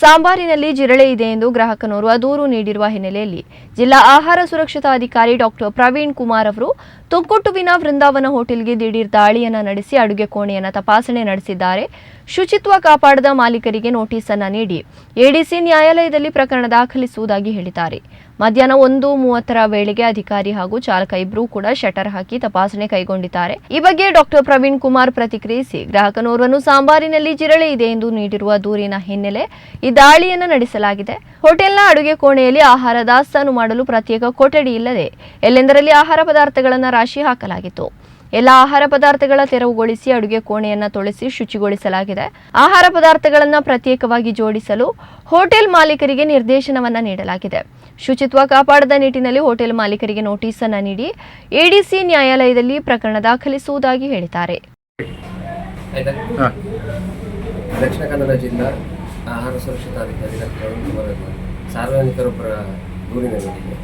ಸಾಂಬಾರಿನಲ್ಲಿ ಜಿರಳೆ ಇದೆ ಎಂದು ಗ್ರಾಹಕನೋರ್ವ ದೂರು ನೀಡಿರುವ ಹಿನ್ನೆಲೆಯಲ್ಲಿ ಜಿಲ್ಲಾ ಆಹಾರ ಸುರಕ್ಷತಾ ಅಧಿಕಾರಿ ಡಾಕ್ಟರ್ ಪ್ರವೀಣ್ ಕುಮಾರ್ ಅವರು ತೊಕ್ಕೊಟ್ಟುವಿನ ವೃಂದಾವನ ಹೋಟೆಲ್ಗೆ ದಿಢೀರ್ ದಾಳಿಯನ್ನು ನಡೆಸಿ ಅಡುಗೆ ಕೋಣೆಯನ್ನು ತಪಾಸಣೆ ನಡೆಸಿದ್ದಾರೆ. ಶುಚಿತ್ವ ಕಾಪಾಡದ ಮಾಲೀಕರಿಗೆ ನೋಟಿಸ್ ಅನ್ನು ನೀಡಿ ಎಡಿಸಿ ನ್ಯಾಯಾಲಯದಲ್ಲಿ ಪ್ರಕರಣ ದಾಖಲಿಸುವುದಾಗಿ ಹೇಳಿದ್ದಾರೆ. ಮಧ್ಯಾಹ್ನ 1:30 ವೇಳೆಗೆ ಅಧಿಕಾರಿ ಹಾಗೂ ಚಾಲಕ ಇಬ್ಬರೂ ಕೂಡ ಶಟರ್ ಹಾಕಿ ತಪಾಸಣೆ ಕೈಗೊಂಡಿದ್ದಾರೆ. ಈ ಬಗ್ಗೆ ಡಾಕ್ಟರ್ ಪ್ರವೀಣ್ ಕುಮಾರ್ ಪ್ರತಿಕ್ರಿಯಿಸಿ, ಗ್ರಾಹಕನೋರ್ವನು ಸಾಂಬಾರಿನಲ್ಲಿ ಜಿರಳೆ ಇದೆ ಎಂದು ನೀಡಿರುವ ದೂರಿನ ಹಿನ್ನೆಲೆ ಈ ದಾಳಿಯನ್ನು ನಡೆಸಲಾಗಿದೆ. ಹೋಟೆಲ್ನ ಅಡುಗೆ ಕೋಣೆಯಲ್ಲಿ ಆಹಾರ ದಾಸ್ತಾನು ಮಾಡಲು ಪ್ರತ್ಯೇಕ ಕೊಠಡಿ ಇಲ್ಲದೆ ಎಲ್ಲೆಂದರಲ್ಲಿ ಆಹಾರ ಪದಾರ್ಥಗಳನ್ನು ರಾಶಿ ಹಾಕಲಾಗಿತ್ತು. ಎಲ್ಲ ಆಹಾರ ಪದಾರ್ಥಗಳ ತೆರವುಗೊಳಿಸಿ ಅಡುಗೆ ಕೋಣೆಯನ್ನು ತೊಳೆಸಿ ಶುಚಿಗೊಳಿಸಲಾಗಿದೆ. ಆಹಾರ ಪದಾರ್ಥಗಳನ್ನು ಪ್ರತ್ಯೇಕವಾಗಿ ಜೋಡಿಸಲು ಹೋಟೆಲ್ ಮಾಲೀಕರಿಗೆ ನಿರ್ದೇಶನವನ್ನು ನೀಡಲಾಗಿದೆ. ಶುಚಿತ್ವ ಕಾಪಾಡದ ನಿಟ್ಟಿನಲ್ಲಿ ಹೋಟೆಲ್ ಮಾಲೀಕರಿಗೆ ನೋಟಿಸ್ ಅನ್ನು ನೀಡಿ ಎಡಿಸಿ ನ್ಯಾಯಾಲಯದಲ್ಲಿ ಪ್ರಕರಣ ದಾಖಲಿಸುವುದಾಗಿ ಹೇಳಿದ್ದಾರೆ. ದಕ್ಷಿಣ ಕನ್ನಡ ಜಿಲ್ಲಾ ಆಹಾರ ಸುರಕ್ಷತಾಧಿಕಾರಿ ಡಾಕ್ಟರ್ ಪ್ರವೀಣ್ ಕುಮಾರ್ ಸಾರ್ವಜನಿಕರೊಬ್ಬರ ದೂರಿನ ಮೇರೆಗೆ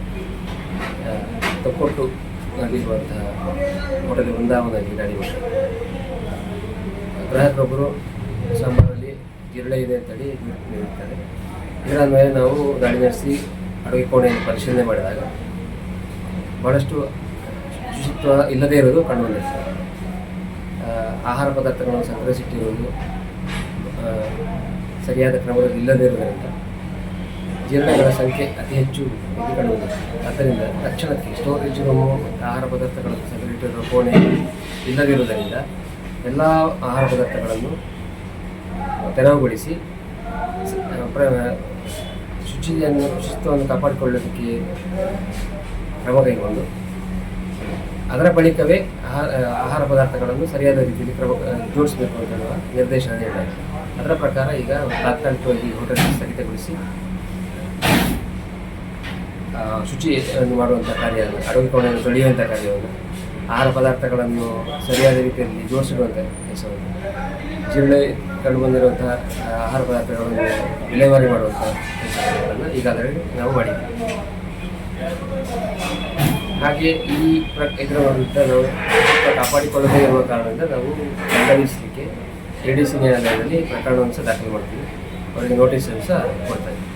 ತೊಕ್ಕೊಟ್ಟು ನಲ್ಲಿರುವಂತಹ ಹೋಟೆಲ್ ವೃಂದಾವನಲ್ಲಿ ದಾಳಿ ಮಾಡಿದ್ದಾರೆ. ಗ್ರಾಹಕರೊಬ್ಬರು ಸಾಂಬಾರಲ್ಲಿ ಜಿರಳೆ ಇದೆ ಅಂತೇಳಿ ನೀಡುತ್ತಾರೆ. ಇದರ ಮೇಲೆ ನಾವು ದಾಳಿ ನಡೆಸಿ ಅಡುಗೆ ಕೋಣೆಯನ್ನು ಪರಿಶೀಲನೆ ಮಾಡಿದಾಗ ಬಹಳಷ್ಟು ಶುಚಿತ್ವ ಇಲ್ಲದೇ ಇರೋದು ಕಂಡುಬಂದಿದೆ. ಆಹಾರ ಪದಾರ್ಥಗಳನ್ನು ಸಂಗ್ರಹಿಸಿಟ್ಟಿರುವುದು ಸರಿಯಾದ ಕ್ರಮದಲ್ಲಿ ಇಲ್ಲದೇ ಇರುವುದರಿಂದ ಜಿರಳೆಗಳ ಸಂಖ್ಯೆ ಅತಿ ಹೆಚ್ಚು ಇಲ್ಲಿ ಕಂಡುಬಂದಿದೆ. ಆದ್ದರಿಂದ ತಕ್ಷಣಕ್ಕೆ ಸ್ಟೋರೇಜ್ ರೂಮು ಆಹಾರ ಪದಾರ್ಥಗಳನ್ನು ಸಂಗ್ರಹಿಸಿರುವ ಕೋಣೆ ಇಲ್ಲದಿರುವುದರಿಂದ ಎಲ್ಲ ಆಹಾರ ಪದಾರ್ಥಗಳನ್ನು ತೆರವುಗೊಳಿಸಿ ಶುಚಿತ್ವವನ್ನು ಕಾಪಾಡಿಕೊಳ್ಳೋದಕ್ಕೆ ಕ್ರಮ ಕೈಗೊಂಡು ಅದರ ಬಳಿಕವೇ ಆಹಾರ ಪದಾರ್ಥಗಳನ್ನು ಸರಿಯಾದ ರೀತಿಯಲ್ಲಿ ಜೋಡಿಸಬೇಕು ಅಂತ ಹೇಳುವ ನಿರ್ದೇಶನ ನೀಡಲಾಗಿದೆ. ಅದರ ಪ್ರಕಾರ ಈಗ ತಾತ್ಕಾಲಿಕವಾಗಿ ಹೋಟೆಲ್ ಸ್ಥಗಿತಗೊಳಿಸಿ ಶುಚಿಯನ್ನು ಮಾಡುವಂಥ ಕಾರ್ಯ, ಅಡುಗೆ ಕೋಣೆಯನ್ನು ತೊಳೆಯುವಂಥ ಕಾರ್ಯವನ್ನು, ಆಹಾರ ಪದಾರ್ಥಗಳನ್ನು ಸರಿಯಾದ ರೀತಿಯಲ್ಲಿ ಜೋಡಿಸಿಡುವಂಥ ಕೆಲಸವನ್ನು, ಜಿರಳೆ ಕಂಡುಬಂದಿರುವಂತಹ ಆಹಾರ ಪದಾರ್ಥಗಳನ್ನು ವಿಲೇವಾರಿ ಮಾಡುವಂಥ ಕೆಲಸಗಳನ್ನು ಈಗಾಗಲೇ ನಾವು ಮಾಡಿದ್ದೀವಿ. ಹಾಗೆ ಇದರ ವಿರುದ್ಧ ನಾವು ಕಾಪಾಡಿಕೊಳ್ಳದೇ ಇರುವ ಕಾರಣದಿಂದ ನಾವು ದಂಡ ವಿಧಿಸಲಿಕ್ಕೆ ಎಡಿಸಿ ನ್ಯಾಯಾಲಯದಲ್ಲಿ ಪ್ರಕರಣವನ್ನು ಸಹ ದಾಖಲು ಮಾಡ್ತೀವಿ. ಅವರಿಗೆ ನೋಟಿಸನ್ನು ಸಹ ಕೊಡ್ತಾ ಇದ್ದೀವಿ.